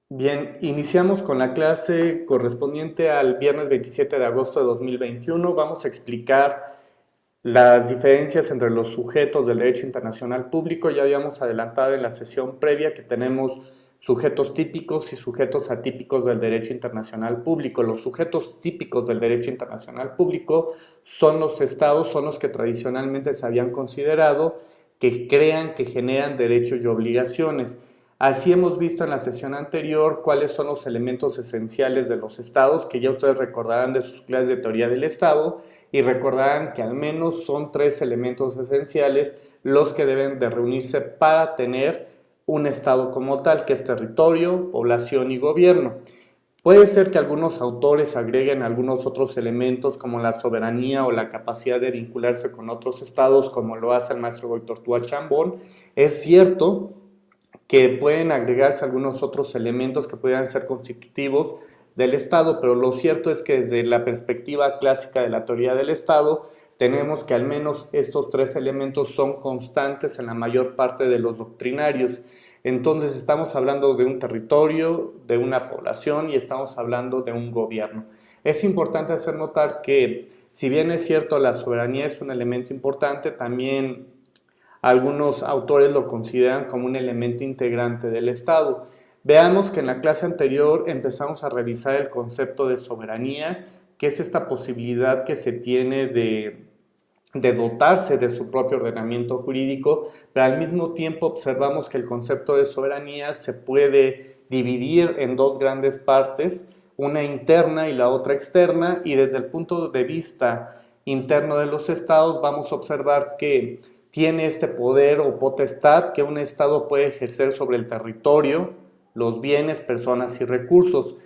Bien, iniciamos con la clase correspondiente al viernes 27 de agosto de 2021. Vamos a explicar las diferencias entre los sujetos del derecho internacional público. Ya habíamos adelantado en la sesión previa que tenemos sujetos típicos y sujetos atípicos del derecho internacional público. Los sujetos típicos del derecho internacional público son los estados, son los que tradicionalmente se habían considerado que crean, que generan derechos y obligaciones. Así hemos visto en la sesión anterior cuáles son los elementos esenciales de los estados, que ya ustedes recordarán de sus clases de teoría del Estado, y recordarán que al menos son tres elementos esenciales los que deben de reunirse para tener un estado como tal, que es territorio, población y gobierno. Puede ser que algunos autores agreguen algunos otros elementos como la soberanía o la capacidad de vincularse con otros estados, como lo hace el maestro Víctor Túa Chambón. Es cierto que pueden agregarse algunos otros elementos que pudieran ser constitutivos del Estado, pero lo cierto es que desde la perspectiva clásica de la teoría del Estado, tenemos que al menos estos tres elementos son constantes en la mayor parte de los doctrinarios. Entonces estamos hablando de un territorio, de una población y estamos hablando de un gobierno. Es importante hacer notar que si bien es cierto la soberanía es un elemento importante, también algunos autores lo consideran como un elemento integrante del Estado. Veamos que en la clase anterior empezamos a revisar el concepto de soberanía, que es esta posibilidad que se tiene de dotarse de su propio ordenamiento jurídico, pero al mismo tiempo observamos que el concepto de soberanía se puede dividir en dos grandes partes, una interna y la otra externa, y desde el punto de vista interno de los estados vamos a observar que tiene este poder o potestad que un estado puede ejercer sobre el territorio, los bienes, personas y recursos.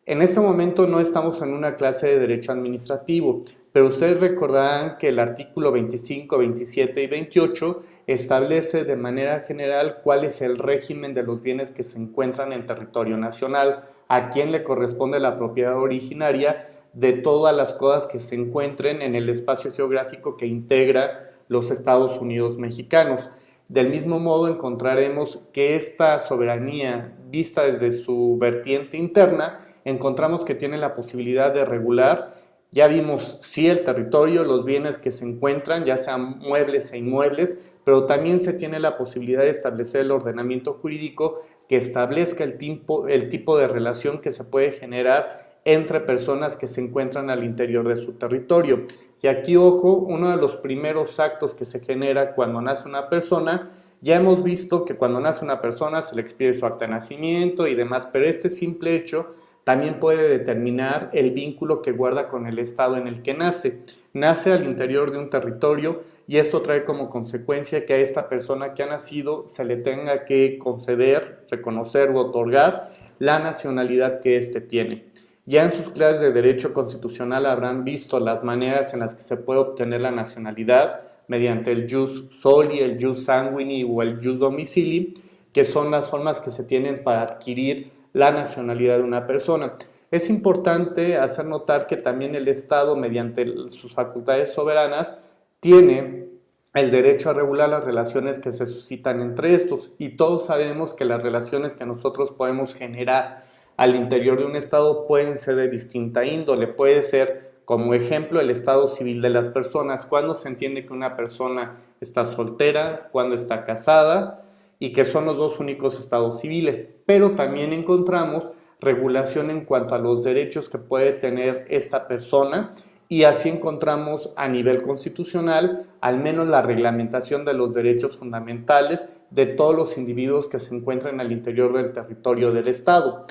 En este momento no estamos en una clase de derecho administrativo, pero ustedes recordarán que el artículo 25, 27 y 28 establece de manera general cuál es el régimen de los bienes que se encuentran en territorio nacional, a quién le corresponde la propiedad originaria de todas las cosas que se encuentren en el espacio geográfico que integra los Estados Unidos mexicanos. Del mismo modo encontraremos que esta soberanía vista desde su vertiente interna, encontramos que tiene la posibilidad de regular, ya vimos sí el territorio, los bienes que se encuentran, ya sean muebles e inmuebles, pero también se tiene la posibilidad de establecer el ordenamiento jurídico que establezca el tipo de relación que se puede generar entre personas que se encuentran al interior de su territorio. Y aquí, ojo, uno de los primeros actos que se genera cuando nace una persona, ya hemos visto que cuando nace una persona se le expide su acta de nacimiento y demás, pero este simple hecho también puede determinar el vínculo que guarda con el estado en el que nace. Nace al interior de un territorio y esto trae como consecuencia que a esta persona que ha nacido se le tenga que conceder, reconocer u otorgar la nacionalidad que éste tiene. Ya en sus clases de Derecho Constitucional habrán visto las maneras en las que se puede obtener la nacionalidad mediante el jus soli, el jus sanguini o el jus domicili, que son las formas que se tienen para adquirir la nacionalidad de una persona. Es importante hacer notar que también el Estado, mediante sus facultades soberanas, tiene el derecho a regular las relaciones que se suscitan entre estos, y todos sabemos que las relaciones que nosotros podemos generar al interior de un estado pueden ser de distinta índole. Puede ser, como ejemplo, el estado civil de las personas, cuando se entiende que una persona está soltera, cuando está casada, y que son los dos únicos estados civiles. Pero también encontramos regulación en cuanto a los derechos que puede tener esta persona, y así encontramos a nivel constitucional al menos la reglamentación de los derechos fundamentales de todos los individuos que se encuentran al interior del territorio del Estado.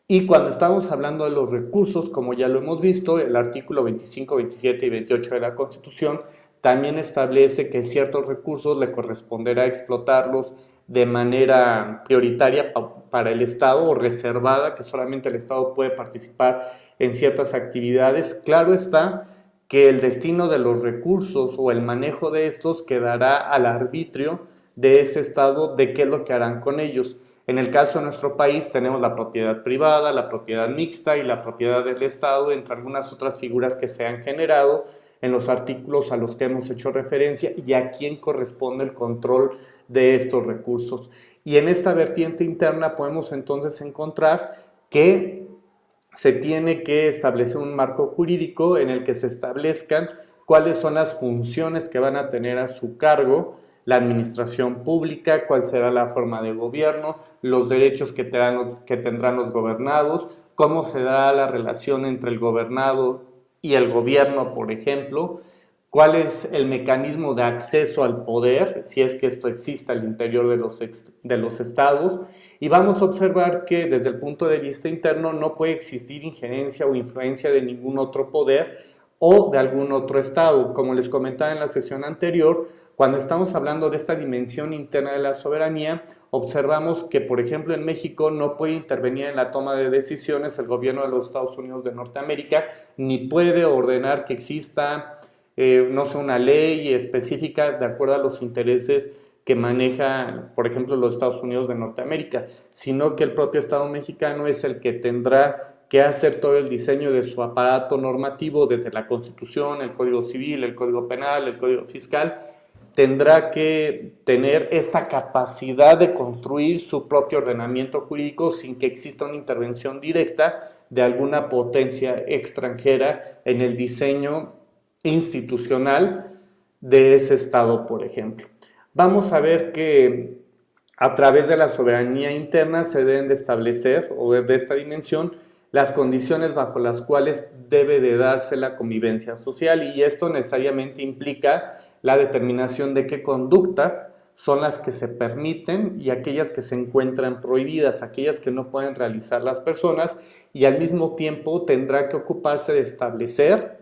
Y cuando estamos hablando de los recursos, como ya lo hemos visto, el artículo 25, 27 y 28 de la Constitución también establece que ciertos recursos le corresponderá explotarlos de manera prioritaria para el Estado o reservada, que solamente el Estado puede participar en ciertas actividades. Claro está que el destino de los recursos o el manejo de estos quedará al arbitrio de ese Estado de qué es lo que harán con ellos. En el caso de nuestro país tenemos la propiedad privada, la propiedad mixta y la propiedad del Estado, entre algunas otras figuras que se han generado en los artículos a los que hemos hecho referencia y a quién corresponde el control de estos recursos. Y en esta vertiente interna podemos entonces encontrar que se tiene que establecer un marco jurídico en el que se establezcan cuáles son las funciones que van a tener a su cargo la administración pública, cuál será la forma de gobierno, los derechos que tendrán los gobernados, cómo se da la relación entre el gobernado y el gobierno, por ejemplo, cuál es el mecanismo de acceso al poder, si es que esto existe al interior de los estados, y vamos a observar que desde el punto de vista interno no puede existir injerencia o influencia de ningún otro poder o de algún otro estado. Como les comentaba en la sesión anterior, cuando estamos hablando de esta dimensión interna de la soberanía, observamos que, por ejemplo, en México no puede intervenir en la toma de decisiones el gobierno de los Estados Unidos de Norteamérica, ni puede ordenar que exista, no sé, una ley específica de acuerdo a los intereses que maneja, por ejemplo, los Estados Unidos de Norteamérica, sino que el propio Estado mexicano es el que tendrá que hacer todo el diseño de su aparato normativo desde la Constitución, el Código Civil, el Código Penal, el Código Fiscal. Tendrá que tener esta capacidad de construir su propio ordenamiento jurídico sin que exista una intervención directa de alguna potencia extranjera en el diseño institucional de ese Estado, por ejemplo. Vamos a ver que a través de la soberanía interna se deben de establecer, o de esta dimensión, las condiciones bajo las cuales debe de darse la convivencia social, y esto necesariamente implica la determinación de qué conductas son las que se permiten y aquellas que se encuentran prohibidas, aquellas que no pueden realizar las personas, y al mismo tiempo tendrá que ocuparse de establecer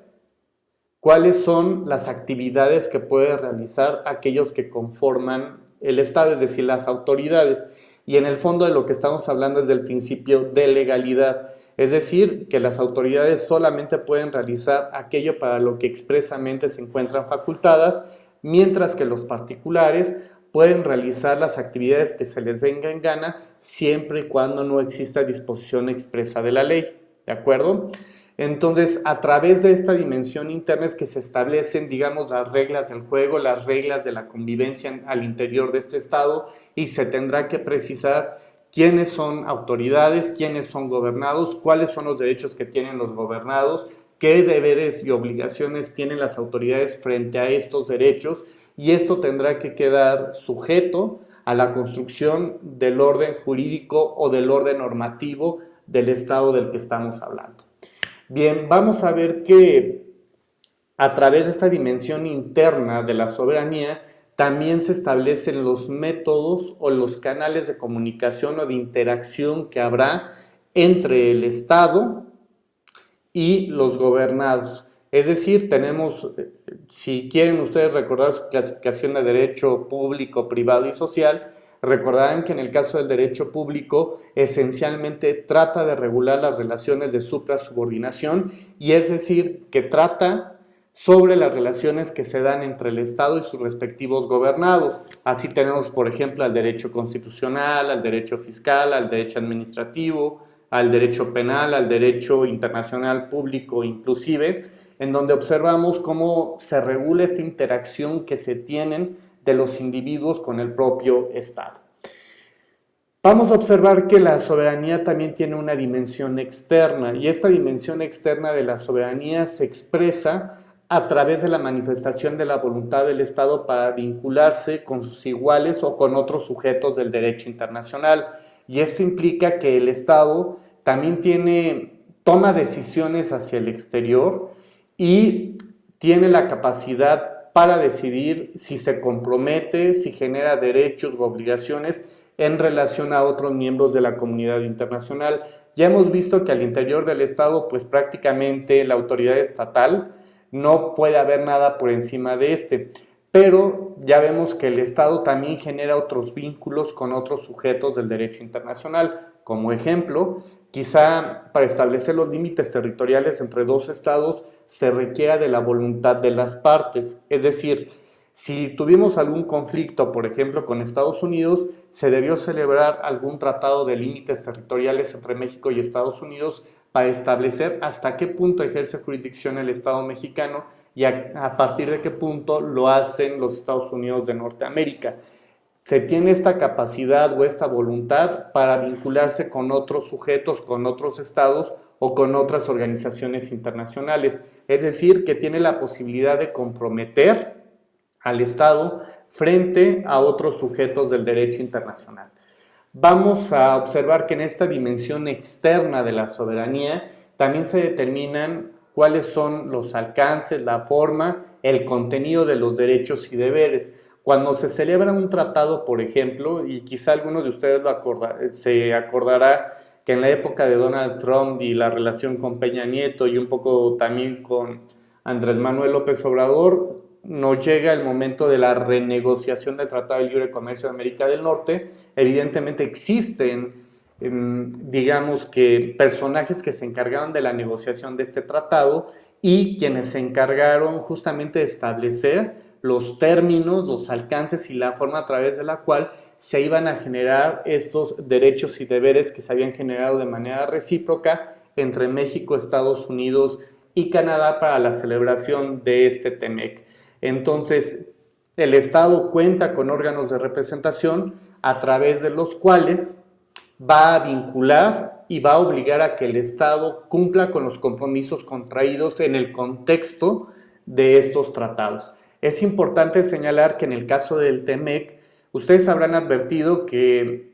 cuáles son las actividades que pueden realizar aquellos que conforman el Estado, es decir, las autoridades. Y en el fondo de lo que estamos hablando es del principio de legalidad, es decir, que las autoridades solamente pueden realizar aquello para lo que expresamente se encuentran facultadas, mientras que los particulares pueden realizar las actividades que se les venga en gana, siempre y cuando no exista disposición expresa de la ley, ¿de acuerdo? Entonces, a través de esta dimensión interna es que se establecen, digamos, las reglas del juego, las reglas de la convivencia al interior de este Estado, y se tendrá que precisar quiénes son autoridades, quiénes son gobernados, cuáles son los derechos que tienen los gobernados, qué deberes y obligaciones tienen las autoridades frente a estos derechos, y esto tendrá que quedar sujeto a la construcción del orden jurídico o del orden normativo del Estado del que estamos hablando. Bien, vamos a ver que a través de esta dimensión interna de la soberanía también se establecen los métodos o los canales de comunicación o de interacción que habrá entre el Estado y los gobernados. Es decir, tenemos, si quieren ustedes recordar su clasificación de derecho público, privado y social, recordarán que en el caso del derecho público esencialmente trata de regular las relaciones de suprasubordinación, y es decir, que trata sobre las relaciones que se dan entre el Estado y sus respectivos gobernados. Así tenemos, por ejemplo, al derecho constitucional, al derecho fiscal, al derecho administrativo, al derecho penal, al derecho internacional público inclusive, en donde observamos cómo se regula esta interacción que se tienen de los individuos con el propio Estado. Vamos a observar que la soberanía también tiene una dimensión externa, y esta dimensión externa de la soberanía se expresa a través de la manifestación de la voluntad del Estado para vincularse con sus iguales o con otros sujetos del derecho internacional. Y esto implica que el Estado también toma decisiones hacia el exterior y tiene la capacidad para decidir si se compromete, si genera derechos u obligaciones en relación a otros miembros de la comunidad internacional. Ya hemos visto que al interior del Estado, pues prácticamente la autoridad estatal no puede haber nada por encima de este, pero ya vemos que el Estado también genera otros vínculos con otros sujetos del derecho internacional. Como ejemplo, quizá para establecer los límites territoriales entre dos estados se requiera de la voluntad de las partes, es decir, si tuvimos algún conflicto, por ejemplo, con Estados Unidos, se debió celebrar algún tratado de límites territoriales entre México y Estados Unidos para establecer hasta qué punto ejerce jurisdicción el Estado mexicano y a partir de qué punto lo hacen los Estados Unidos de Norteamérica. se tiene esta capacidad o esta voluntad para vincularse con otros sujetos, con otros estados o con otras organizaciones internacionales. Es decir, que tiene la posibilidad de comprometer al Estado frente a otros sujetos del derecho internacional. Vamos a observar que en esta dimensión externa de la soberanía también se determinan cuáles son los alcances, la forma, el contenido de los derechos y deberes. Cuando se celebra un tratado, por ejemplo, y quizá alguno de ustedes se acordará que en la época de Donald Trump y la relación con Peña Nieto y un poco también con Andrés Manuel López Obrador, nos llega el momento de la renegociación del Tratado de Libre Comercio de América del Norte. Evidentemente existen, digamos que, personajes que se encargaron de la negociación de este tratado y quienes se encargaron justamente de establecer los términos, los alcances y la forma a través de la cual se iban a generar estos derechos y deberes que se habían generado de manera recíproca entre México, Estados Unidos y Canadá para la celebración de este TEMEC. Entonces, el Estado cuenta con órganos de representación a través de los cuales va a vincular y va a obligar a que el Estado cumpla con los compromisos contraídos en el contexto de estos tratados. Es importante señalar que en el caso del TEMEC, ustedes habrán advertido que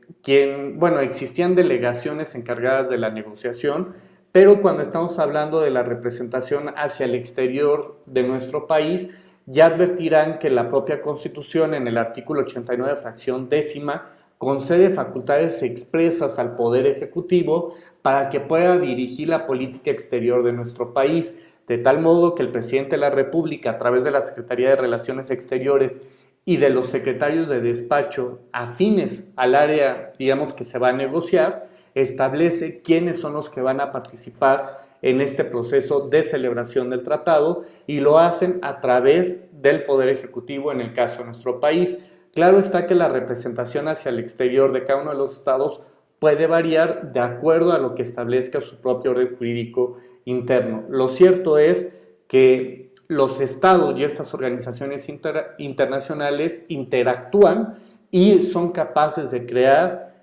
existían delegaciones encargadas de la negociación, pero cuando estamos hablando de la representación hacia el exterior de nuestro país, ya advertirán que la propia Constitución, en el artículo 89, fracción décima, concede facultades expresas al Poder Ejecutivo para que pueda dirigir la política exterior de nuestro país, de tal modo que el presidente de la República, a través de la Secretaría de Relaciones Exteriores y de los secretarios de despacho afines al área, digamos, que se va a negociar, establece quiénes son los que van a participar en este proceso de celebración del tratado y lo hacen a través del Poder Ejecutivo en el caso de nuestro país. Claro está que la representación hacia el exterior de cada uno de los estados puede variar de acuerdo a lo que establezca su propio orden jurídico interno. Lo cierto es que los estados y estas organizaciones internacionales interactúan y son capaces de crear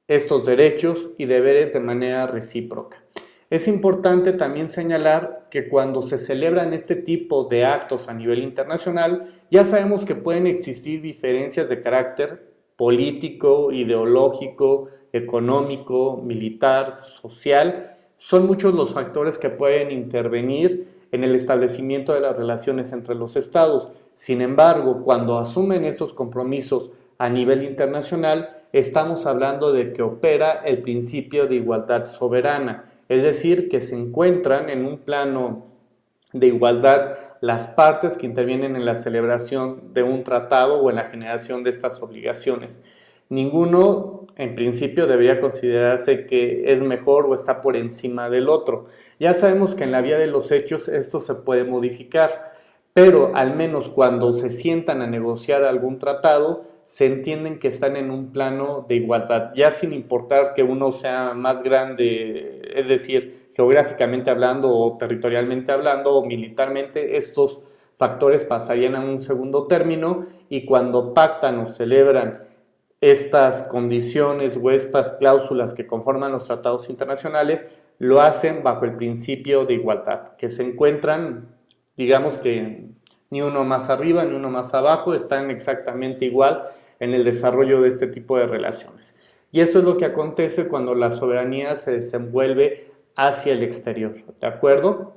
estos derechos y deberes de manera recíproca. Es importante también señalar que cuando se celebran este tipo de actos a nivel internacional, ya sabemos que pueden existir diferencias de carácter político, ideológico, económico, militar, social. Son muchos los factores que pueden intervenir en el establecimiento de las relaciones entre los estados. Sin embargo, cuando asumen estos compromisos a nivel internacional, estamos hablando de que opera el principio de igualdad soberana, es decir, que se encuentran en un plano de igualdad las partes que intervienen en la celebración de un tratado o en la generación de estas obligaciones. Ninguno, en principio, debería considerarse que es mejor o está por encima del otro. Ya sabemos que en la vía de los hechos esto se puede modificar, pero al menos cuando se sientan a negociar algún tratado, se entienden que están en un plano de igualdad, ya sin importar que uno sea más grande, es decir, geográficamente hablando o territorialmente hablando o militarmente, estos factores pasarían a un segundo término y cuando pactan o celebran estas condiciones o estas cláusulas que conforman los tratados internacionales, lo hacen bajo el principio de igualdad, que se encuentran, digamos que ni uno más arriba ni uno más abajo, están exactamente igual en el desarrollo de este tipo de relaciones. Y eso es lo que acontece cuando la soberanía se desenvuelve hacia el exterior, ¿de acuerdo?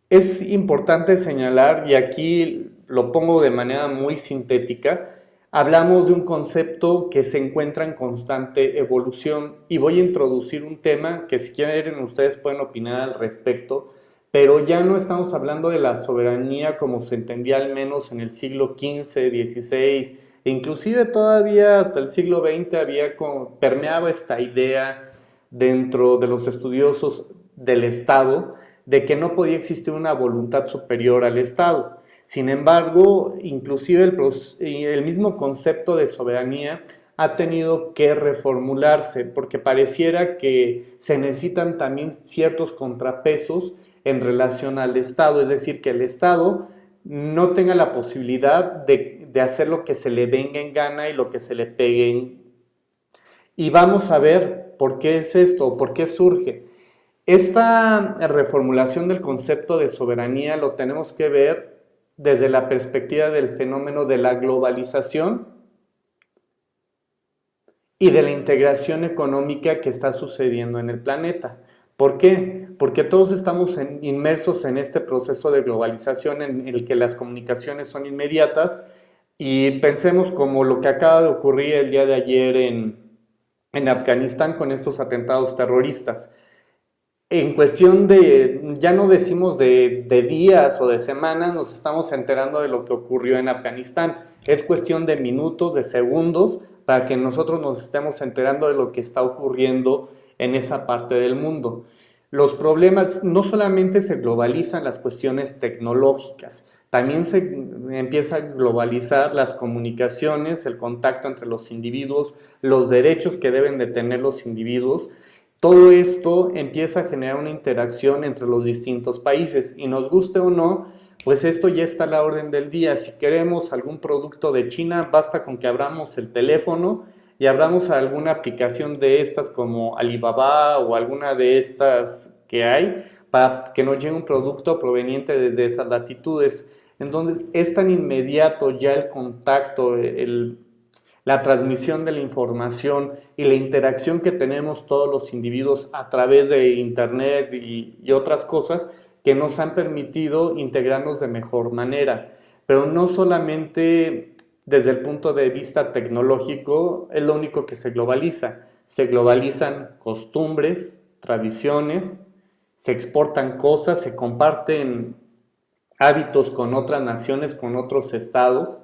Es importante señalar, y aquí lo pongo de manera muy sintética, hablamos de un concepto que se encuentra en constante evolución y voy a introducir un tema que si quieren ustedes pueden opinar al respecto, pero ya no estamos hablando de la soberanía como se entendía al menos en el siglo XV, XVI e inclusive todavía hasta el siglo XX permeaba esta idea dentro de los estudiosos del Estado de que no podía existir una voluntad superior al Estado. Sin embargo, inclusive el mismo concepto de soberanía ha tenido que reformularse porque pareciera que se necesitan también ciertos contrapesos en relación al Estado, es decir, que el Estado no tenga la posibilidad de hacer lo que se le venga en gana y lo que se le pegue y vamos a ver por qué es esto, por qué surge. Esta reformulación del concepto de soberanía lo tenemos que ver desde la perspectiva del fenómeno de la globalización y de la integración económica que está sucediendo en el planeta. ¿Por qué? Porque todos estamos inmersos en este proceso de globalización en el que las comunicaciones son inmediatas y pensemos como lo que acaba de ocurrir el día de ayer en Afganistán con estos atentados terroristas. En cuestión de, ya no decimos de días o de semanas, nos estamos enterando de lo que ocurrió en Afganistán. Es cuestión de minutos, de segundos, para que nosotros nos estemos enterando de lo que está ocurriendo en esa parte del mundo. Los problemas no solamente se globalizan las cuestiones tecnológicas, también se empieza a globalizar las comunicaciones, el contacto entre los individuos, los derechos que deben de tener los individuos. Todo esto empieza a generar una interacción entre los distintos países y nos guste o no, pues esto ya está a la orden del día. Si queremos algún producto de China, basta con que abramos el teléfono y abramos alguna aplicación de estas como Alibaba o alguna de estas que hay para que nos llegue un producto proveniente desde esas latitudes. Entonces es tan inmediato ya el contacto, la transmisión de la información y la interacción que tenemos todos los individuos a través de internet y otras cosas que nos han permitido integrarnos de mejor manera. Pero no solamente desde el punto de vista tecnológico es lo único que se globalizan costumbres, tradiciones, se exportan cosas, se comparten hábitos con otras naciones, con otros estados,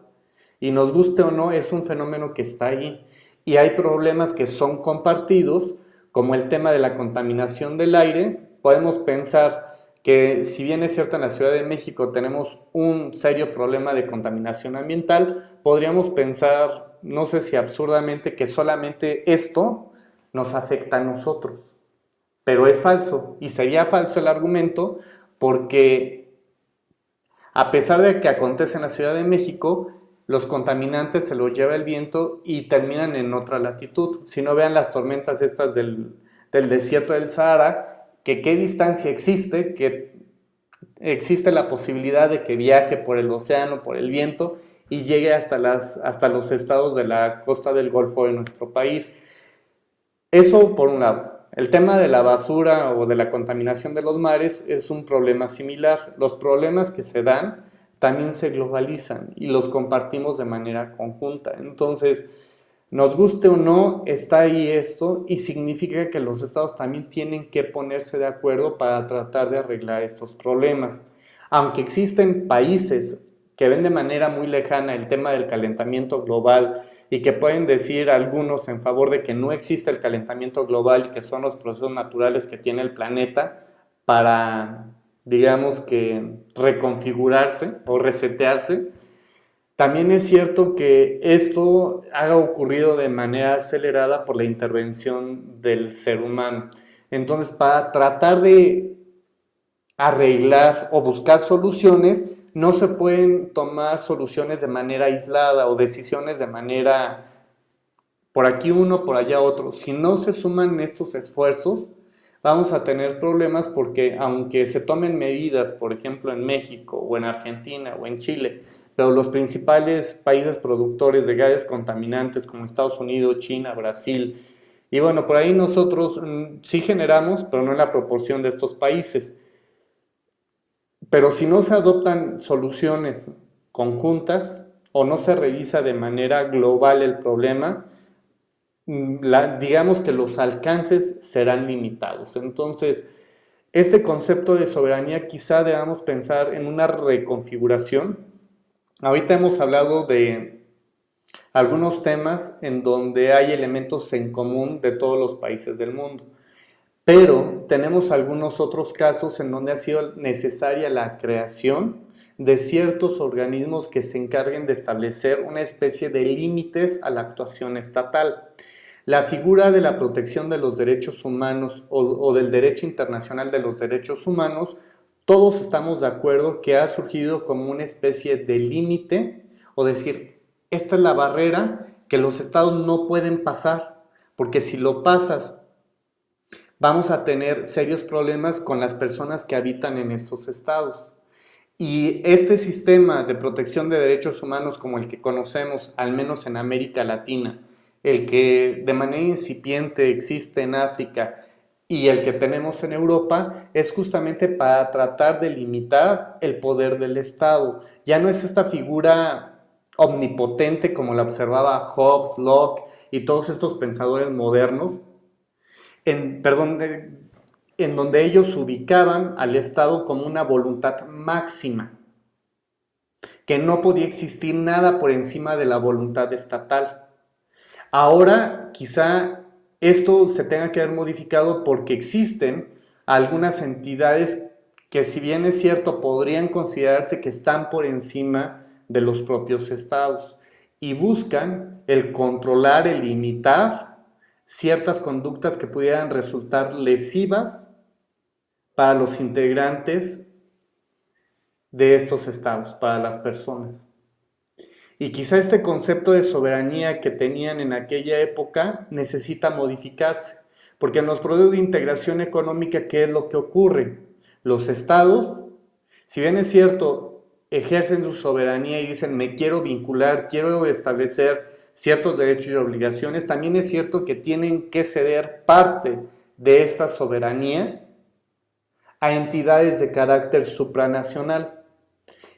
y nos guste o no, es un fenómeno que está ahí. Y hay problemas que son compartidos, como el tema de la contaminación del aire. Podemos pensar que si bien es cierto en la Ciudad de México tenemos un serio problema de contaminación ambiental, podríamos pensar, no sé si absurdamente, que solamente esto nos afecta a nosotros. Pero es falso, y sería falso el argumento porque a pesar de que acontece en la Ciudad de México, los contaminantes se los lleva el viento y terminan en otra latitud. Si no vean las tormentas estas del desierto del Sahara, que qué distancia existe, que existe la posibilidad de que viaje por el océano, por el viento y llegue hasta los estados de la costa del Golfo de nuestro país. Eso por un lado. El tema de la basura o de la contaminación de los mares es un problema similar. Los problemas que se dan también se globalizan y los compartimos de manera conjunta. Entonces, nos guste o no, está ahí esto y significa que los estados también tienen que ponerse de acuerdo para tratar de arreglar estos problemas. Aunque existen países que ven de manera muy lejana el tema del calentamiento global y que pueden decir algunos en favor de que no existe el calentamiento global y que son los procesos naturales que tiene el planeta para, digamos que, reconfigurarse o resetearse. También es cierto que esto ha ocurrido de manera acelerada por la intervención del ser humano. Entonces, para tratar de arreglar o buscar soluciones, no se pueden tomar soluciones de manera aislada o decisiones de manera por aquí uno, por allá otro. Si no se suman estos esfuerzos, vamos a tener problemas porque aunque se tomen medidas, por ejemplo, en México o en Argentina o en Chile, pero los principales países productores de gases contaminantes como Estados Unidos, China, Brasil, y bueno, por ahí nosotros sí generamos, pero no en la proporción de estos países. Pero si no se adoptan soluciones conjuntas o no se revisa de manera global el problema, digamos que los alcances serán limitados. Entonces, este concepto de soberanía quizá debamos pensar en una reconfiguración. Ahorita hemos hablado de algunos temas en donde hay elementos en común de todos los países del mundo. Pero tenemos algunos otros casos en donde ha sido necesaria la creación de ciertos organismos que se encarguen de establecer una especie de límites a la actuación estatal. La figura de la protección de los derechos humanos o del derecho internacional de los derechos humanos, todos estamos de acuerdo que ha surgido como una especie de límite o decir, Esta es la barrera que los estados no pueden pasar, porque si lo pasas, vamos a tener serios problemas con las personas que habitan en estos estados. Y este sistema de protección de derechos humanos como el que conocemos, al menos en América Latina, el que de manera incipiente existe en África y el que tenemos en Europa, es justamente para tratar de limitar el poder del Estado. Ya no es esta figura omnipotente como la observaba Hobbes, Locke y todos estos pensadores modernos, perdón, en donde ellos ubicaban al Estado como una voluntad máxima, que no podía existir nada por encima de la voluntad estatal. Ahora quizá esto se tenga que ver modificado porque existen algunas entidades que, si bien es cierto, podrían considerarse que están por encima de los propios estados y buscan el controlar, el limitar ciertas conductas que pudieran resultar lesivas para los integrantes de estos estados, para las personas. Y quizá este concepto de soberanía que tenían en aquella época necesita modificarse, porque en los procesos de integración económica, ¿qué es lo que ocurre? Los estados, si bien es cierto, ejercen su soberanía y dicen me quiero vincular, quiero establecer ciertos derechos y obligaciones, también es cierto que tienen que ceder parte de esta soberanía a entidades de carácter supranacional.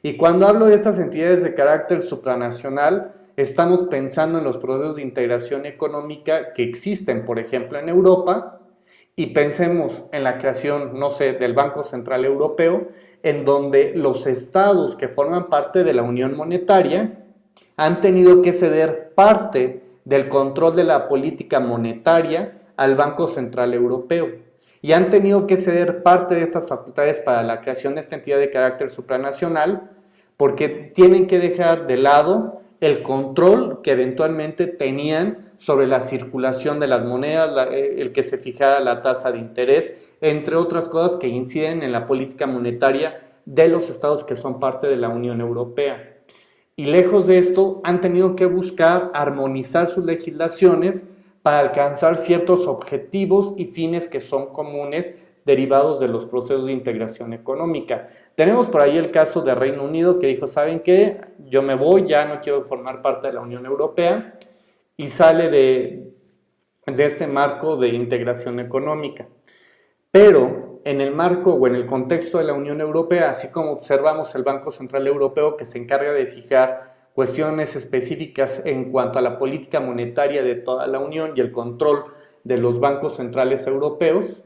Y cuando hablo de estas entidades de carácter supranacional, estamos pensando en los procesos de integración económica que existen, por ejemplo, en Europa, y pensemos en la creación, no sé, del Banco Central Europeo, en donde los estados que forman parte de la Unión Monetaria han tenido que ceder parte del control de la política monetaria al Banco Central Europeo y han tenido que ceder parte de estas facultades para la creación de esta entidad de carácter supranacional porque tienen que dejar de lado el control que eventualmente tenían sobre la circulación de las monedas, el que se fijara la tasa de interés, entre otras cosas que inciden en la política monetaria de los estados que son parte de la Unión Europea. Y lejos de esto, han tenido que buscar armonizar sus legislaciones para alcanzar ciertos objetivos y fines que son comunes derivados de los procesos de integración económica. Tenemos por ahí el caso de Reino Unido que dijo, ¿saben qué? Yo me voy, ya no quiero formar parte de la Unión Europea y sale de este marco de integración económica. Pero en el marco o en el contexto de la Unión Europea, así como observamos el Banco Central Europeo que se encarga de fijar cuestiones específicas en cuanto a la política monetaria de toda la Unión y el control de los bancos centrales europeos,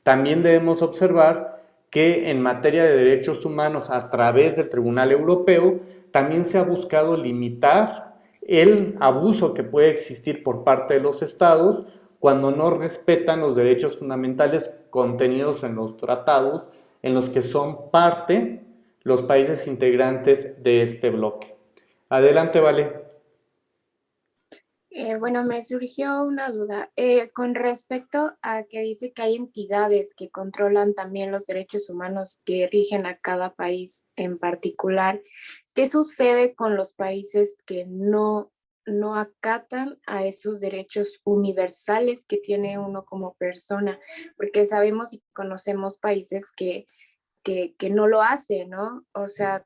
también debemos observar que en materia de derechos humanos a través del Tribunal Europeo también se ha buscado limitar el abuso que puede existir por parte de los estados cuando no respetan los derechos fundamentales contenidos en los tratados en los que son parte los países integrantes de este bloque. Adelante, Vale. Bueno, me surgió una duda con respecto a que dice que hay entidades que controlan también los derechos humanos que rigen a cada país en particular. ¿Qué sucede con los países que no acatan a esos derechos universales que tiene uno como persona? Porque sabemos y conocemos países que no lo hacen, ¿no? O sea,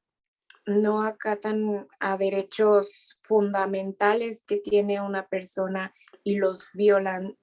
no acatan a derechos fundamentales que tiene una persona y los violan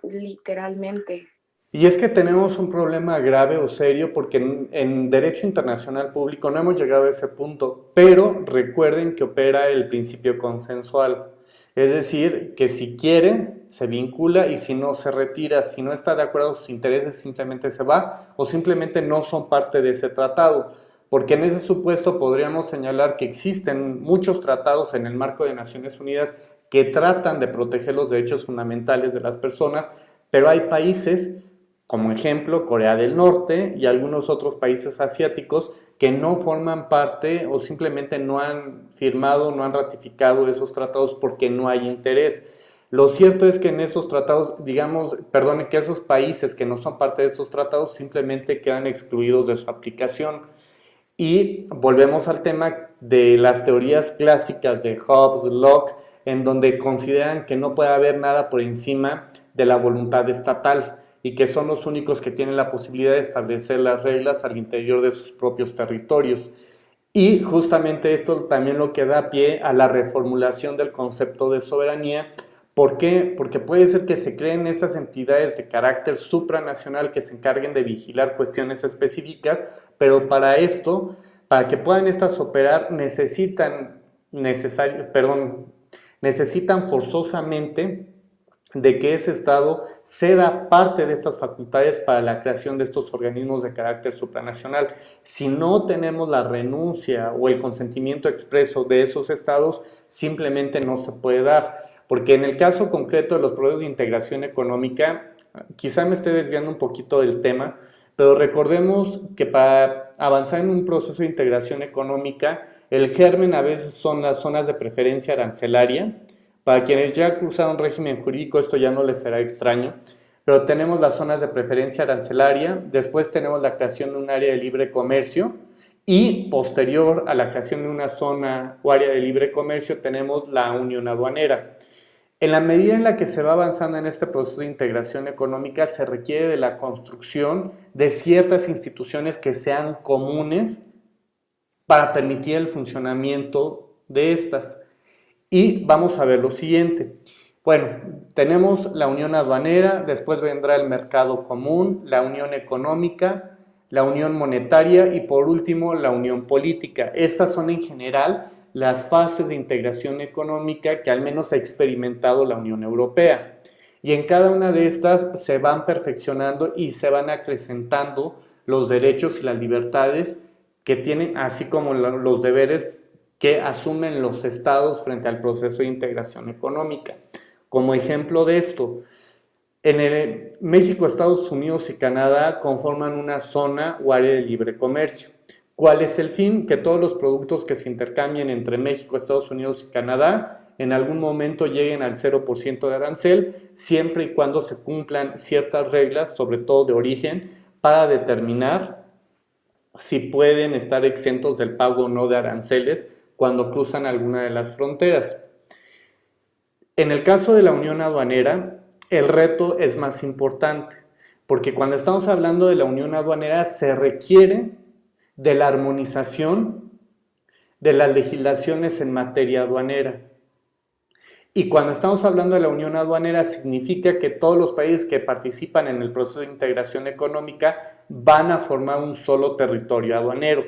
literalmente. Y es que tenemos un problema grave o serio porque en derecho internacional público no hemos llegado a ese punto, pero recuerden que opera el principio consensual. Es decir, que si quiere, se vincula y si no, se retira. Si no está de acuerdo a sus intereses, simplemente se va o simplemente no son parte de ese tratado. Porque en ese supuesto podríamos señalar que existen muchos tratados en el marco de Naciones Unidas que tratan de proteger los derechos fundamentales de las personas, pero hay países como ejemplo Corea del Norte y algunos otros países asiáticos que no forman parte o simplemente no han firmado, no han ratificado esos tratados porque no hay interés. Lo cierto es que en esos tratados, digamos, perdón, que esos países que no son parte de estos tratados simplemente quedan excluidos de su aplicación. Y volvemos al tema de las teorías clásicas de Hobbes, Locke, en donde consideran que no puede haber nada por encima de la voluntad estatal y que son los únicos que tienen la posibilidad de establecer las reglas al interior de sus propios territorios. Y justamente esto también lo que da pie a la reformulación del concepto de soberanía. ¿Por qué? Porque puede ser que se creen estas entidades de carácter supranacional que se encarguen de vigilar cuestiones específicas, pero para esto, para que puedan estas operar, necesitan forzosamente de que ese Estado ceda parte de estas facultades para la creación de estos organismos de carácter supranacional. Si no tenemos la renuncia o el consentimiento expreso de esos Estados, simplemente no se puede dar. Porque en el caso concreto de los procesos de integración económica, quizá me esté desviando un poquito del tema, pero recordemos que para avanzar en un proceso de integración económica, el germen a veces son las zonas de preferencia arancelaria. Para quienes ya cruzaron régimen jurídico, esto ya no les será extraño, pero tenemos las zonas de preferencia arancelaria, después tenemos la creación de un área de libre comercio y posterior a la creación de una zona o área de libre comercio tenemos la unión aduanera. En la medida en la que se va avanzando en este proceso de integración económica, se requiere de la construcción de ciertas instituciones que sean comunes para permitir el funcionamiento de estas. Y vamos a ver lo siguiente. Bueno, tenemos la unión aduanera, después vendrá el mercado común, la unión económica, la unión monetaria y por último la unión política. Estas son en general las fases de integración económica que al menos ha experimentado la Unión Europea. Y en cada una de estas se van perfeccionando y se van acrecentando los derechos y las libertades que tienen, así como los deberes que asumen los estados frente al proceso de integración económica. Como ejemplo de esto, México, Estados Unidos y Canadá conforman una zona o área de libre comercio. ¿Cuál es el fin? Que todos los productos que se intercambien entre México, Estados Unidos y Canadá en algún momento lleguen al 0% de arancel, siempre y cuando se cumplan ciertas reglas, sobre todo de origen, para determinar si pueden estar exentos del pago o no de aranceles cuando cruzan alguna de las fronteras. En el caso de la unión aduanera, el reto es más importante, porque cuando estamos hablando de la unión aduanera se requiere de la armonización de las legislaciones en materia aduanera. Y cuando estamos hablando de la unión aduanera significa que todos los países que participan en el proceso de integración económica van a formar un solo territorio aduanero.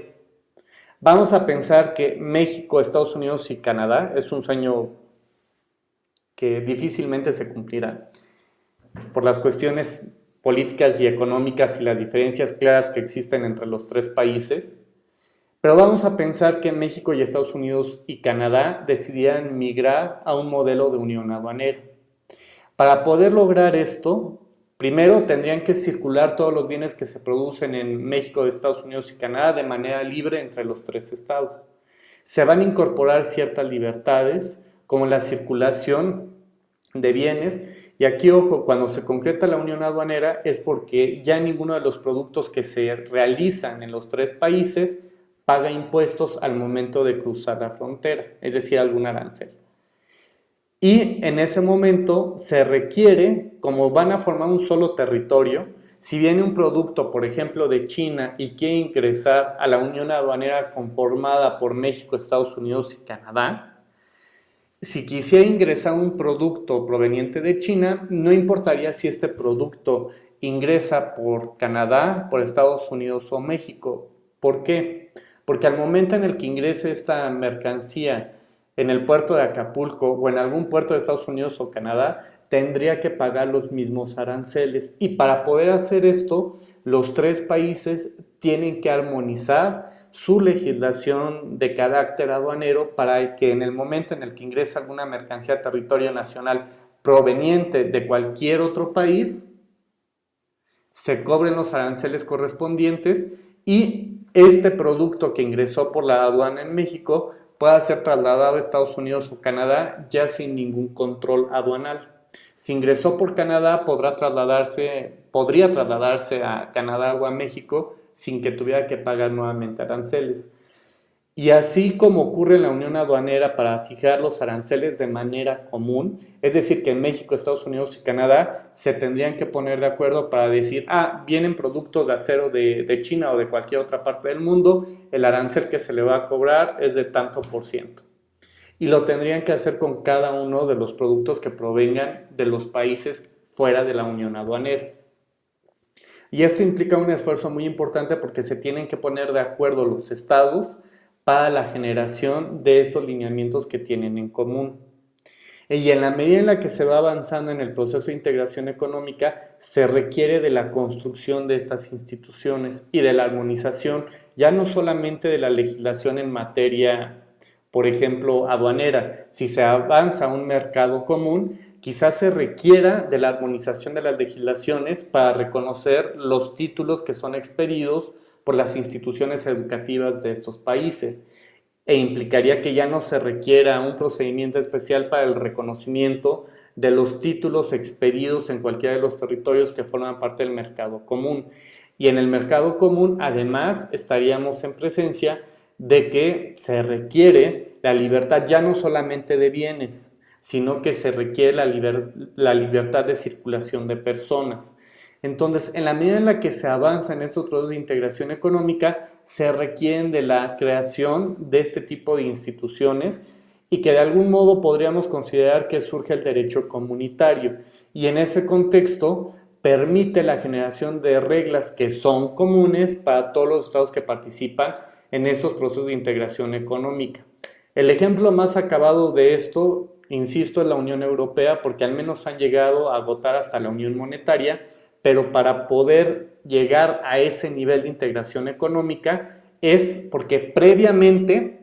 Vamos a pensar que México, Estados Unidos y Canadá es un sueño que difícilmente se cumplirá por las cuestiones políticas y económicas y las diferencias claras que existen entre los tres países. Pero vamos a pensar que México y Estados Unidos y Canadá decidieran migrar a un modelo de unión aduanera. Para poder lograr esto, primero tendrían que circular todos los bienes que se producen en México, Estados Unidos y Canadá de manera libre entre los tres estados. Se van a incorporar ciertas libertades, como la circulación de bienes, y aquí, ojo, cuando se concreta la unión aduanera es porque ya ninguno de los productos que se realizan en los tres países paga impuestos al momento de cruzar la frontera, es decir, algún arancel. Y en ese momento se requiere, como van a formar un solo territorio, si viene un producto, por ejemplo, de China y quiere ingresar a la unión aduanera conformada por México, Estados Unidos y Canadá, si quisiera ingresar un producto proveniente de China, no importaría si este producto ingresa por Canadá, por Estados Unidos o México. ¿Por qué? Porque al momento en el que ingrese esta mercancía en el puerto de Acapulco o en algún puerto de Estados Unidos o Canadá, tendría que pagar los mismos aranceles. Y para poder hacer esto, los tres países tienen que armonizar su legislación de carácter aduanero para que en el momento en el que ingresa alguna mercancía a territorio nacional proveniente de cualquier otro país, se cobren los aranceles correspondientes y este producto que ingresó por la aduana en México pueda ser trasladado a Estados Unidos o Canadá ya sin ningún control aduanal. Si ingresó por Canadá, podría trasladarse a Canadá o a México sin que tuviera que pagar nuevamente aranceles. Y así como ocurre en la Unión Aduanera para fijar los aranceles de manera común, es decir, que en México, Estados Unidos y Canadá se tendrían que poner de acuerdo para decir, vienen productos de acero de China o de cualquier otra parte del mundo, el arancel que se le va a cobrar es de tanto por ciento. Y lo tendrían que hacer con cada uno de los productos que provengan de los países fuera de la Unión Aduanera. Y esto implica un esfuerzo muy importante porque se tienen que poner de acuerdo los estados para la generación de estos lineamientos que tienen en común. Y en la medida en la que se va avanzando en el proceso de integración económica, se requiere de la construcción de estas instituciones y de la armonización, ya no solamente de la legislación en materia, por ejemplo, aduanera. Si se avanza a un mercado común, quizás se requiera de la armonización de las legislaciones para reconocer los títulos que son expedidos por las instituciones educativas de estos países, e implicaría que ya no se requiera un procedimiento especial para el reconocimiento de los títulos expedidos en cualquiera de los territorios que forman parte del mercado común. Y en el mercado común, además, estaríamos en presencia de que se requiere la libertad ya no solamente de bienes, sino que se requiere la libertad de circulación de personas. Entonces, en la medida en la que se avanza en estos procesos de integración económica, se requieren de la creación de este tipo de instituciones y que de algún modo podríamos considerar que surge el derecho comunitario. Y en ese contexto permite la generación de reglas que son comunes para todos los estados que participan en esos procesos de integración económica. El ejemplo más acabado de esto, insisto, es la Unión Europea, porque al menos han llegado a agotar hasta la Unión Monetaria, pero para poder llegar a ese nivel de integración económica es porque previamente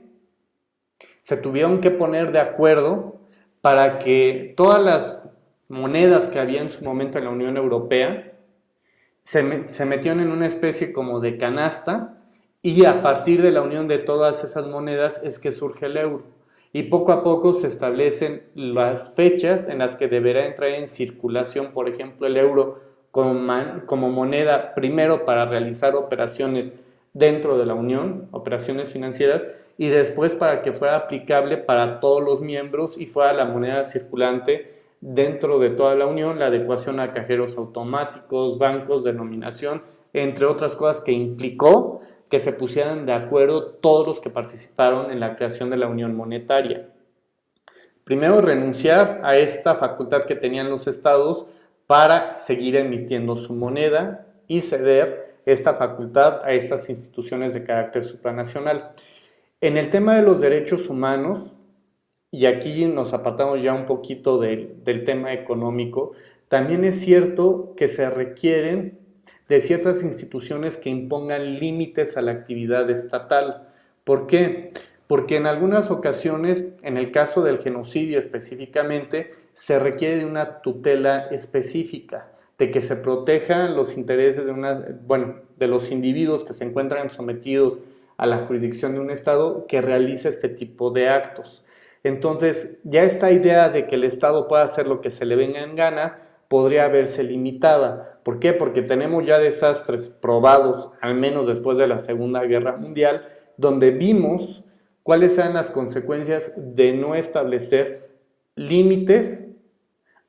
se tuvieron que poner de acuerdo para que todas las monedas que había en su momento en la Unión Europea se metieron en una especie como de canasta, y a partir de la unión de todas esas monedas es que surge el euro. Y poco a poco se establecen las fechas en las que deberá entrar en circulación, por ejemplo, el euro como moneda, primero para realizar operaciones dentro de la Unión, operaciones financieras, y después para que fuera aplicable para todos los miembros y fuera la moneda circulante dentro de toda la Unión, la adecuación a cajeros automáticos, bancos, denominación, entre otras cosas que implicó que se pusieran de acuerdo todos los que participaron en la creación de la Unión Monetaria. Primero, renunciar a esta facultad que tenían los estados para seguir emitiendo su moneda y ceder esta facultad a esas instituciones de carácter supranacional. En el tema de los derechos humanos, y aquí nos apartamos ya un poquito del tema económico, también es cierto que se requieren de ciertas instituciones que impongan límites a la actividad estatal. ¿Por qué? Porque en algunas ocasiones, en el caso del genocidio específicamente, se requiere de una tutela específica, de que se protejan los intereses de los individuos que se encuentran sometidos a la jurisdicción de un Estado que realiza este tipo de actos. Entonces, ya esta idea de que el Estado pueda hacer lo que se le venga en gana podría verse limitada. ¿Por qué? Porque tenemos ya desastres probados, al menos después de la Segunda Guerra Mundial, donde vimos cuáles eran las consecuencias de no establecer límites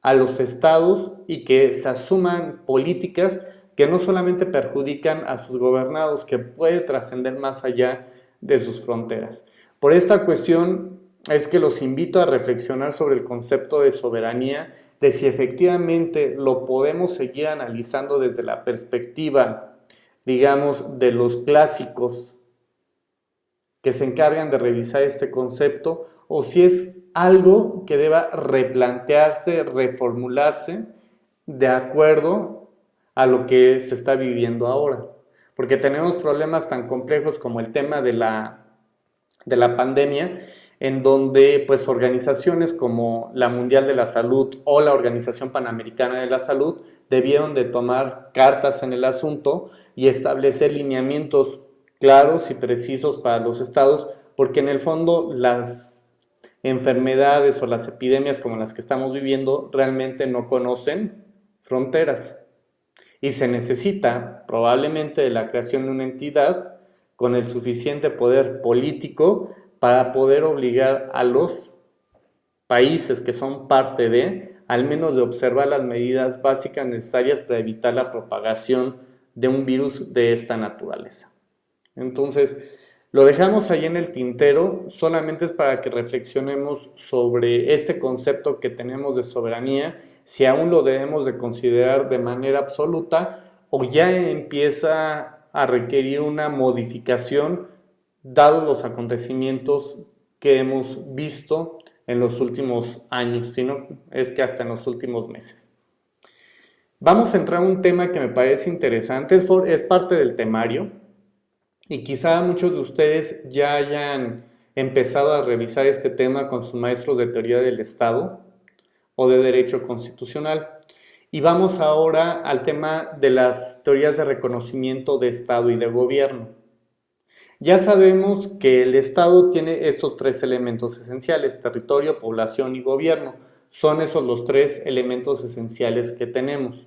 a los estados y que se asuman políticas que no solamente perjudican a sus gobernados, que puede trascender más allá de sus fronteras. Por esta cuestión es que los invito a reflexionar sobre el concepto de soberanía, de si efectivamente lo podemos seguir analizando desde la perspectiva, digamos, de los clásicos que se encargan de revisar este concepto, o si es algo que deba replantearse, reformularse de acuerdo a lo que se está viviendo ahora. Porque tenemos problemas tan complejos como el tema de la pandemia, en donde pues organizaciones como la Mundial de la Salud o la Organización Panamericana de la Salud debieron de tomar cartas en el asunto y establecer lineamientos claros y precisos para los estados, porque en el fondo las enfermedades o las epidemias como las que estamos viviendo realmente no conocen fronteras. y se necesita probablemente de la creación de una entidad con el suficiente poder político para poder obligar a los países que son parte de, al menos de observar las medidas básicas necesarias para evitar la propagación de un virus de esta naturaleza. Entonces, lo dejamos ahí en el tintero, solamente es para que reflexionemos sobre este concepto que tenemos de soberanía, si aún lo debemos de considerar de manera absoluta o ya empieza a requerir una modificación dados los acontecimientos que hemos visto en los últimos años, sino es que hasta en los últimos meses. Vamos a entrar a un tema que me parece interesante, es parte del temario y quizá muchos de ustedes ya hayan empezado a revisar este tema con sus maestros de teoría del Estado o de derecho constitucional. Y vamos ahora al tema de las teorías de reconocimiento de Estado y de gobierno. Ya sabemos que el Estado tiene estos tres elementos esenciales: territorio, población y gobierno. Son esos los tres elementos esenciales que tenemos.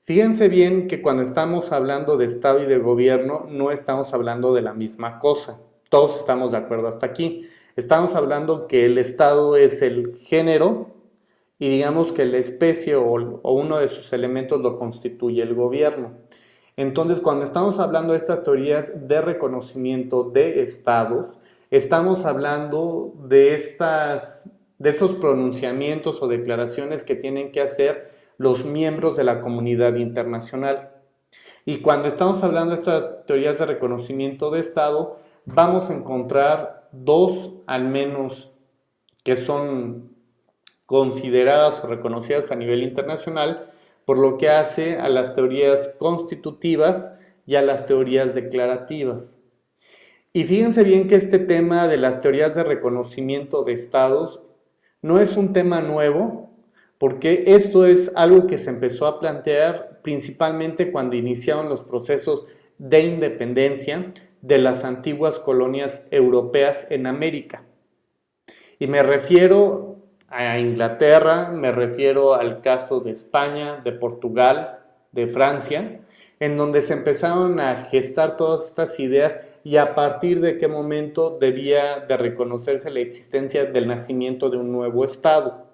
Fíjense bien que cuando estamos hablando de Estado y de gobierno no estamos hablando de la misma cosa. Todos estamos de acuerdo hasta aquí. Estamos hablando que el Estado es el género y digamos que la especie o uno de sus elementos lo constituye el gobierno. Entonces, cuando estamos hablando de estas teorías de reconocimiento de estados, estamos hablando de estos pronunciamientos o declaraciones que tienen que hacer los miembros de la comunidad internacional. Y cuando estamos hablando de estas teorías de reconocimiento de Estado, vamos a encontrar dos al menos que son consideradas o reconocidas a nivel internacional, por lo que hace a las teorías constitutivas y a las teorías declarativas. Y fíjense bien que este tema de las teorías de reconocimiento de estados no es un tema nuevo, porque esto es algo que se empezó a plantear principalmente cuando iniciaron los procesos de independencia de las antiguas colonias europeas en América. Y me refiero a Inglaterra, me refiero al caso de España, de Portugal, de Francia, en donde se empezaron a gestar todas estas ideas y a partir de qué momento debía de reconocerse la existencia del nacimiento de un nuevo Estado.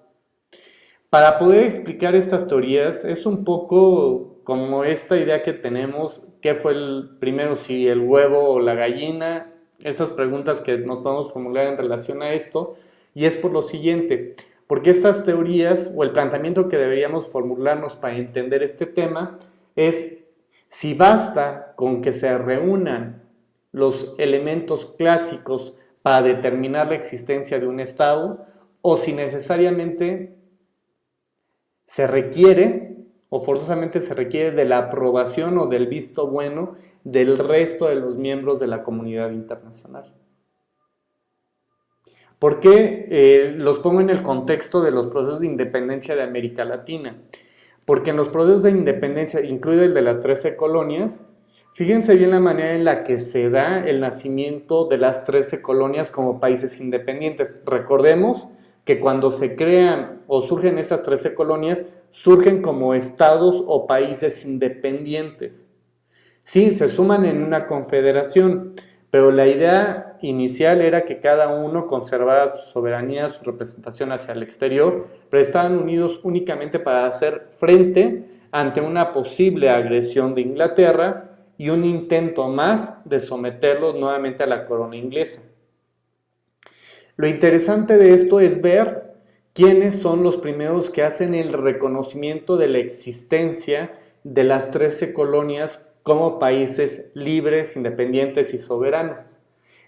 Para poder explicar estas teorías es un poco como esta idea que tenemos, ¿qué fue el primero, si el huevo o la gallina? Estas preguntas que nos podemos formular en relación a esto, y es por lo siguiente, porque estas teorías o el planteamiento que deberíamos formularnos para entender este tema es si basta con que se reúnan los elementos clásicos para determinar la existencia de un Estado o si necesariamente se requiere o forzosamente se requiere de la aprobación o del visto bueno del resto de los miembros de la comunidad internacional. ¿Por qué los pongo en el contexto de los procesos de independencia de América Latina? Porque en los procesos de independencia, incluido el de las 13 colonias, fíjense bien la manera en la que se da el nacimiento de las 13 colonias como países independientes. Recordemos que cuando se crean o surgen estas 13 colonias, surgen como estados o países independientes. Sí, se suman en una confederación, pero la idea inicial era que cada uno conservara su soberanía, su representación hacia el exterior, pero estaban unidos únicamente para hacer frente ante una posible agresión de Inglaterra y un intento más de someterlos nuevamente a la corona inglesa. Lo interesante de esto es ver quiénes son los primeros que hacen el reconocimiento de la existencia de las 13 colonias como países libres, independientes y soberanos.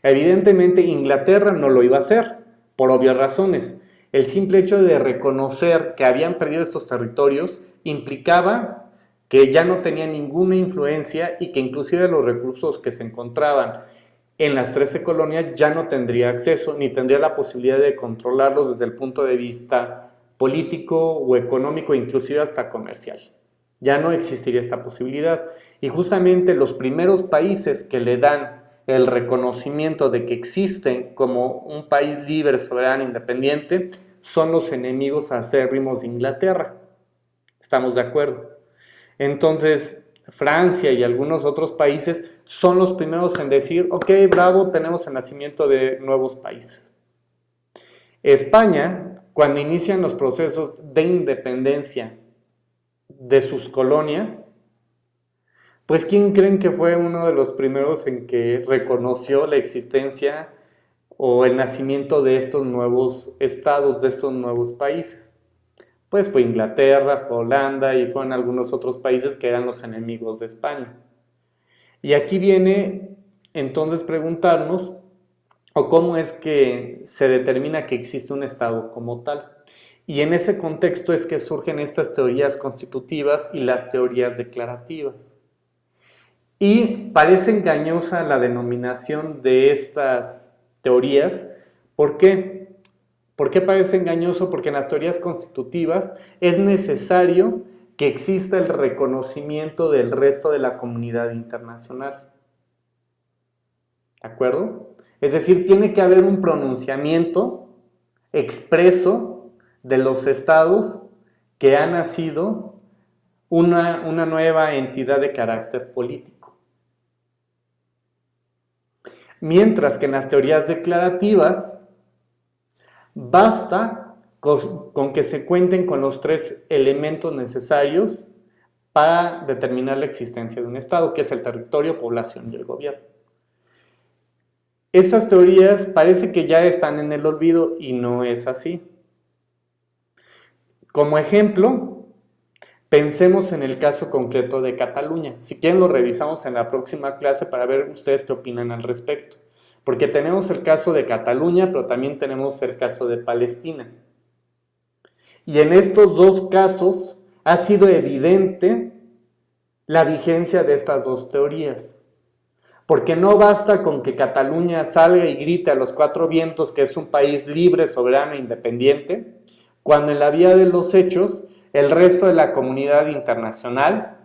Evidentemente Inglaterra no lo iba a hacer, por obvias razones. El simple hecho de reconocer que habían perdido estos territorios implicaba que ya no tenían ninguna influencia y que inclusive los recursos que se encontraban en las 13 colonias ya no tendría acceso ni tendría la posibilidad de controlarlos desde el punto de vista político o económico, inclusive hasta comercial. Ya no existiría esta posibilidad. Y justamente los primeros países que le dan el reconocimiento de que existen como un país libre, soberano, independiente, son los enemigos acérrimos de Inglaterra. ¿Estamos de acuerdo? Entonces, Francia y algunos otros países son los primeros en decir, ok, bravo, tenemos el nacimiento de nuevos países. España, cuando inician los procesos de independencia de sus colonias, pues ¿quién creen que fue uno de los primeros en que reconoció la existencia o el nacimiento de estos nuevos estados, de estos nuevos países? Pues fue Inglaterra, fue Holanda y fueron algunos otros países que eran los enemigos de España. Y aquí viene entonces preguntarnos, o cómo es que se determina que existe un estado como tal. Y en ese contexto es que surgen estas teorías constitutivas y las teorías declarativas. Y parece engañosa la denominación de estas teorías. ¿Por qué? ¿Por qué parece engañoso? Porque en las teorías constitutivas es necesario que exista el reconocimiento del resto de la comunidad internacional. ¿De acuerdo? Es decir, tiene que haber un pronunciamiento expreso de los estados que ha nacido una nueva entidad de carácter político. Mientras que en las teorías declarativas basta con que se cuenten con los tres elementos necesarios para determinar la existencia de un estado, que es el territorio, población y el gobierno. Estas teorías parece que ya están en el olvido y no es así. Como ejemplo, pensemos en el caso concreto de Cataluña. Si quieren lo revisamos en la próxima clase para ver ustedes qué opinan al respecto. Porque tenemos el caso de Cataluña, pero también tenemos el caso de Palestina. Y en estos dos casos ha sido evidente la vigencia de estas dos teorías. Porque no basta con que Cataluña salga y grite a los cuatro vientos que es un país libre, soberano e independiente, cuando en la vía de los hechos el resto de la comunidad internacional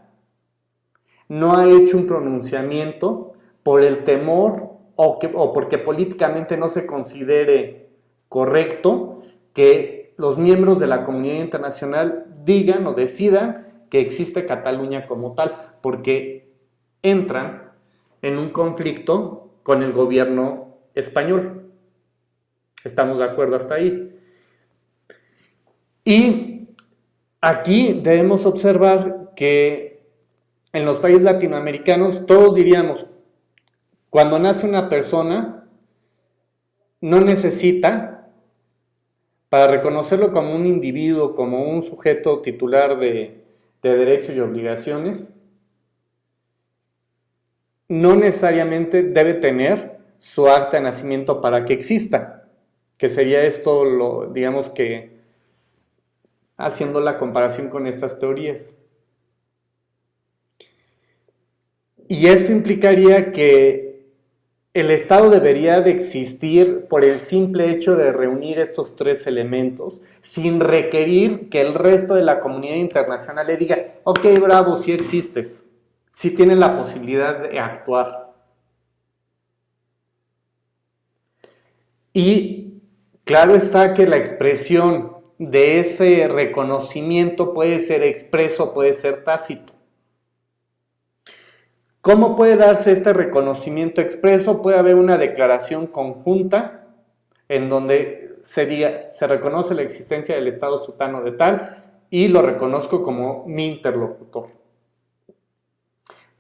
no ha hecho un pronunciamiento por el temor o porque políticamente no se considere correcto que los miembros de la comunidad internacional digan o decidan que existe Cataluña como tal, porque entran en un conflicto con el gobierno español. ¿Estamos de acuerdo hasta ahí? Y aquí debemos observar que en los países latinoamericanos todos diríamos, cuando nace una persona, no necesita, para reconocerlo como un individuo, como un sujeto titular de derechos y obligaciones, no necesariamente debe tener su acta de nacimiento para que exista, que sería esto, digamos que, haciendo la comparación con estas teorías. Y esto implicaría que el Estado debería de existir por el simple hecho de reunir estos tres elementos, sin requerir que el resto de la comunidad internacional le diga, ok, bravo, sí existes, sí tienes la posibilidad de actuar. Y claro está que la expresión de ese reconocimiento puede ser expreso, puede ser tácito. ¿Cómo puede darse este reconocimiento expreso? Puede haber una declaración conjunta en donde se reconoce la existencia del Estado sutano de tal y lo reconozco como mi interlocutor.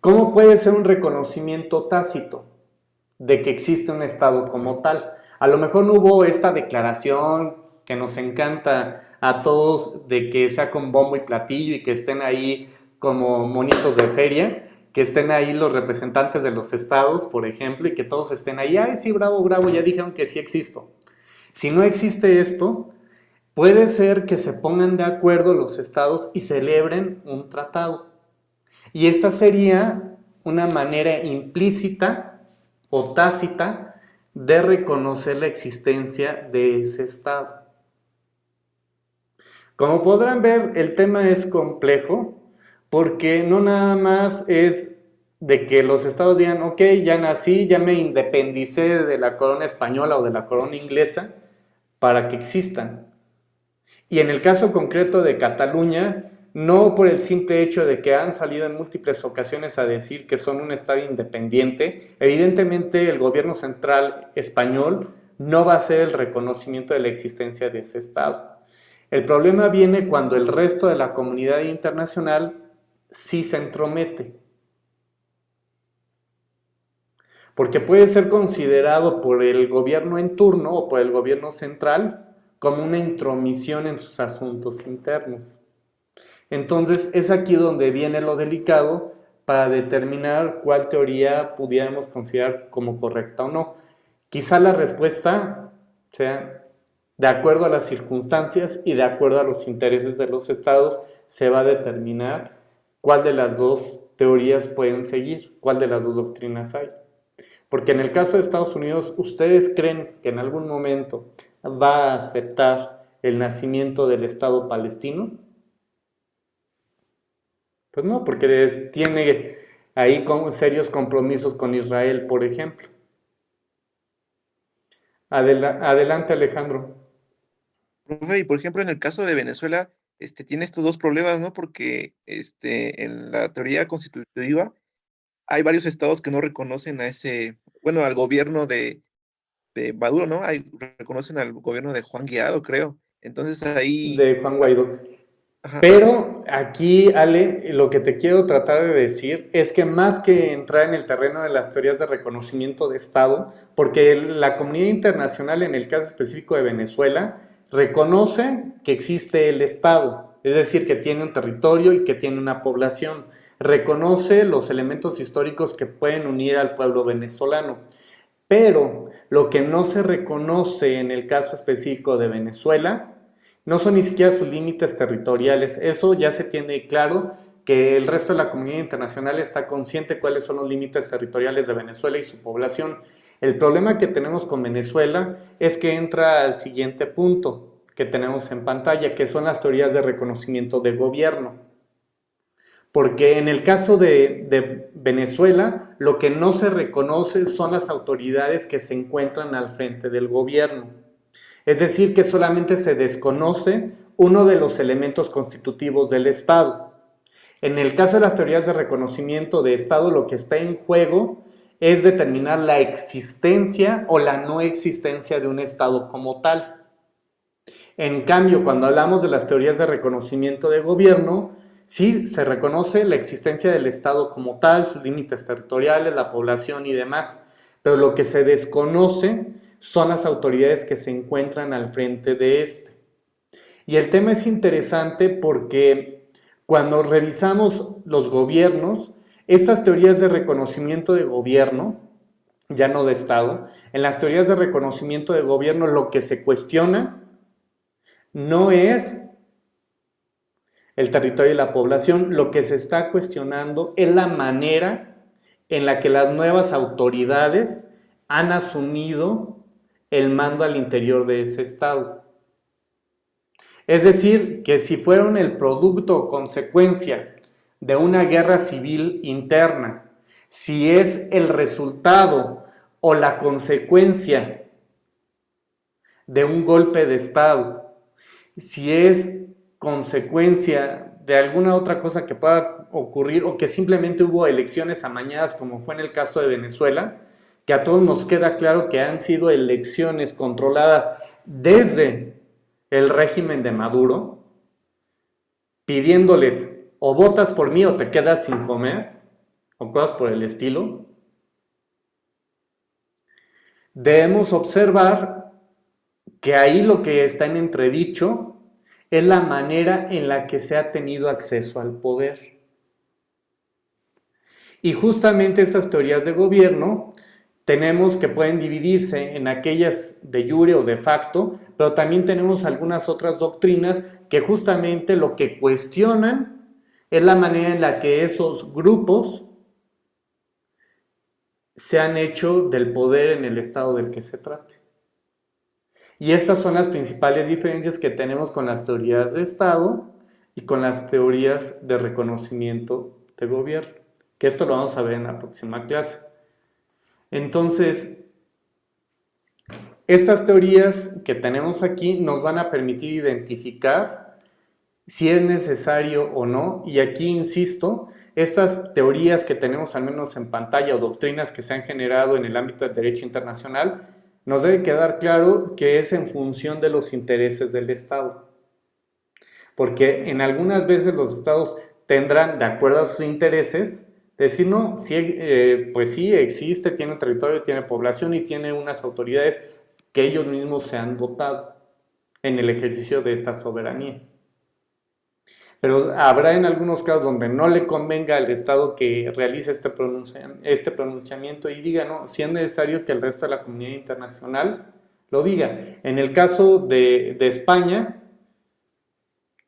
¿Cómo puede ser un reconocimiento tácito de que existe un Estado como tal? A lo mejor no hubo esta declaración que nos encanta a todos de que sea con bombo y platillo y que estén ahí como monitos de feria, que estén ahí los representantes de los estados, por ejemplo, y que todos estén ahí, ay, sí, bravo, bravo, ya dijeron que sí existo. Si no existe esto, puede ser que se pongan de acuerdo los estados y celebren un tratado. Y esta sería una manera implícita o tácita de reconocer la existencia de ese estado. Como podrán ver, el tema es complejo porque no nada más es de que los estados digan, ok, ya nací, ya me independicé de la corona española o de la corona inglesa para que existan. Y en el caso concreto de Cataluña, no por el simple hecho de que han salido en múltiples ocasiones a decir que son un Estado independiente. Evidentemente el gobierno central español no va a hacer el reconocimiento de la existencia de ese Estado. El problema viene cuando el resto de la comunidad internacional sí se entromete, porque puede ser considerado por el gobierno en turno o por el gobierno central como una intromisión en sus asuntos internos. Entonces es aquí donde viene lo delicado para determinar cuál teoría pudiéramos considerar como correcta o no. Quizá la respuesta sea de acuerdo a las circunstancias y de acuerdo a los intereses de los estados se va a determinar cuál de las dos teorías pueden seguir, cuál de las dos doctrinas hay. Porque en el caso de Estados Unidos, ¿ustedes creen que en algún momento va a aceptar el nacimiento del Estado palestino? Pues no, porque tiene ahí serios compromisos con Israel, por ejemplo. Adelante, Alejandro. Profe, y por ejemplo, en el caso de Venezuela, tiene estos dos problemas, ¿no? Porque en la teoría constitutiva hay varios estados que no reconocen a bueno, al gobierno de Maduro, ¿no? Reconocen al gobierno de Juan Guaidó, creo. Entonces ahí, De Juan Guaidó. ajá, Pero aquí, Ale, lo que te quiero tratar de decir es que más que entrar en el terreno de las teorías de reconocimiento de Estado, porque la comunidad internacional, en el caso específico de Venezuela, reconoce que existe el Estado, es decir, que tiene un territorio y que tiene una población, reconoce los elementos históricos que pueden unir al pueblo venezolano. Pero lo que no se reconoce en el caso específico de Venezuela no son ni siquiera sus límites territoriales. Eso ya se tiene claro que el resto de la comunidad internacional está consciente de cuáles son los límites territoriales de Venezuela y su población. El problema que tenemos con Venezuela es que entra al siguiente punto que tenemos en pantalla, que son las teorías de reconocimiento de gobierno. Porque en el caso de Venezuela, lo que no se reconoce son las autoridades que se encuentran al frente del gobierno. Es decir, que solamente se desconoce uno de los elementos constitutivos del Estado. En el caso de las teorías de reconocimiento de Estado, lo que está en juego es determinar la existencia o la no existencia de un Estado como tal. En cambio, cuando hablamos de las teorías de reconocimiento de gobierno, sí se reconoce la existencia del Estado como tal, sus límites territoriales, la población y demás, pero lo que se desconoce son las autoridades que se encuentran al frente de este. Y el tema es interesante porque cuando revisamos los gobiernos, estas teorías de reconocimiento de gobierno, ya no de Estado, en las teorías de reconocimiento de gobierno lo que se cuestiona no es el territorio y la población, lo que se está cuestionando es la manera en la que las nuevas autoridades han asumido el mando al interior de ese estado. Es decir, que si fueron el producto o consecuencia de una guerra civil interna, si es el resultado o la consecuencia de un golpe de estado, si es consecuencia de alguna otra cosa que pueda ocurrir o que simplemente hubo elecciones amañadas como fue en el caso de Venezuela, que a todos nos queda claro que han sido elecciones controladas desde el régimen de Maduro, pidiéndoles o votas por mí o te quedas sin comer, o cosas por el estilo. Debemos observar que ahí lo que está en entredicho es la manera en la que se ha tenido acceso al poder. Y justamente estas teorías de gobierno tenemos que pueden dividirse en aquellas de jure o de facto, pero también tenemos algunas otras doctrinas que justamente lo que cuestionan es la manera en la que esos grupos se han hecho del poder en el estado del que se trate. Y estas son las principales diferencias que tenemos con las teorías de Estado y con las teorías de reconocimiento de gobierno, que esto lo vamos a ver en la próxima clase. Entonces, estas teorías que tenemos aquí nos van a permitir identificar si es necesario o no, y aquí insisto, estas teorías que tenemos al menos en pantalla o doctrinas que se han generado en el ámbito del derecho internacional, nos debe quedar claro que es en función de los intereses del Estado. Porque en algunas veces los estados tendrán, de acuerdo a sus intereses, decir, no, sí, pues sí, existe, tiene un territorio, tiene población y tiene unas autoridades que ellos mismos se han dotado en el ejercicio de esta soberanía. Pero habrá en algunos casos donde no le convenga al Estado que realice este pronunciamiento y diga, no, si es necesario que el resto de la comunidad internacional lo diga. En el caso de España,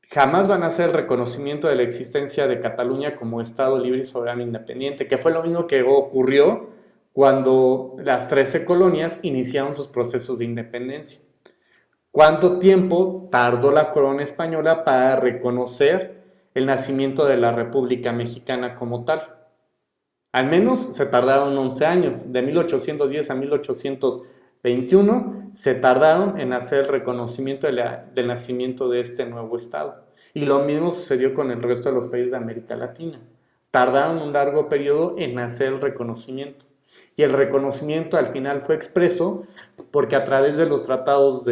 jamás van a hacer el reconocimiento de la existencia de Cataluña como Estado libre y soberano independiente, que fue lo mismo que ocurrió cuando las 13 colonias iniciaron sus procesos de independencia. ¿Cuánto tiempo tardó la corona española para reconocer el nacimiento de la República Mexicana como tal? Al menos se tardaron 11 años, de 1810 a 1821 se tardaron en hacer el reconocimiento del nacimiento de este nuevo estado. Y lo mismo sucedió con el resto de los países de América Latina. Tardaron un largo periodo en hacer el reconocimiento. Y el reconocimiento al final fue expreso porque a través de los tratados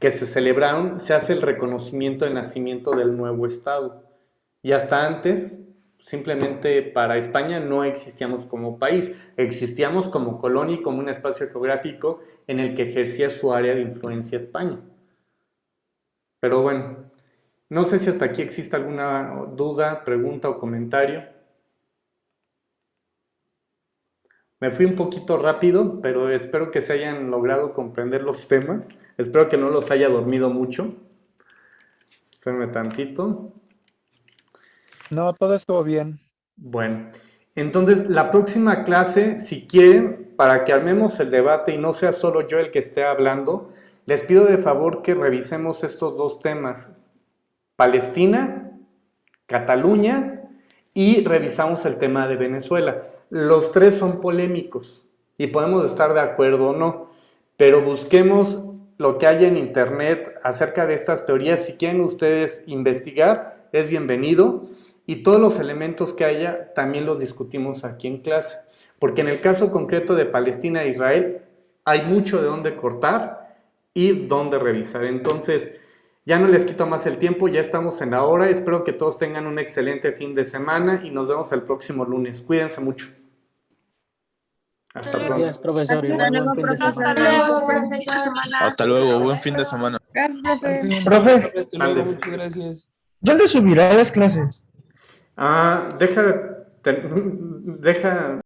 que se celebraron se hace el reconocimiento de nacimiento del nuevo estado. Y hasta antes, simplemente para España no existíamos como país, existíamos como colonia y como un espacio geográfico en el que ejercía su área de influencia España. Pero bueno, no sé si hasta aquí existe alguna duda, pregunta o comentario. Me fui un poquito rápido, pero espero que se hayan logrado comprender los temas. Espero que no los haya dormido mucho. Espérenme tantito. No, todo estuvo bien. Bueno, entonces la próxima clase, si quieren, para que armemos el debate y no sea solo yo el que esté hablando, les pido de favor que revisemos estos dos temas, Palestina, Cataluña y revisamos el tema de Venezuela. Los tres son polémicos y podemos estar de acuerdo o no, pero busquemos lo que haya en internet acerca de estas teorías. Si quieren ustedes investigar, es bienvenido. Y todos los elementos que haya también los discutimos aquí en clase, porque en el caso concreto de Palestina e Israel hay mucho de dónde cortar y dónde revisar. Entonces, ya no les quito más el tiempo, ya estamos en la hora. Espero que todos tengan un excelente fin de semana y nos vemos el próximo lunes. Cuídense mucho. Hasta pronto. Gracias, profesor. Igual buen fin de semana. Hasta luego, buen fin de semana. Gracias, profe. Profe, Hasta luego, muchas gracias. ¿dónde subirá las clases? Deja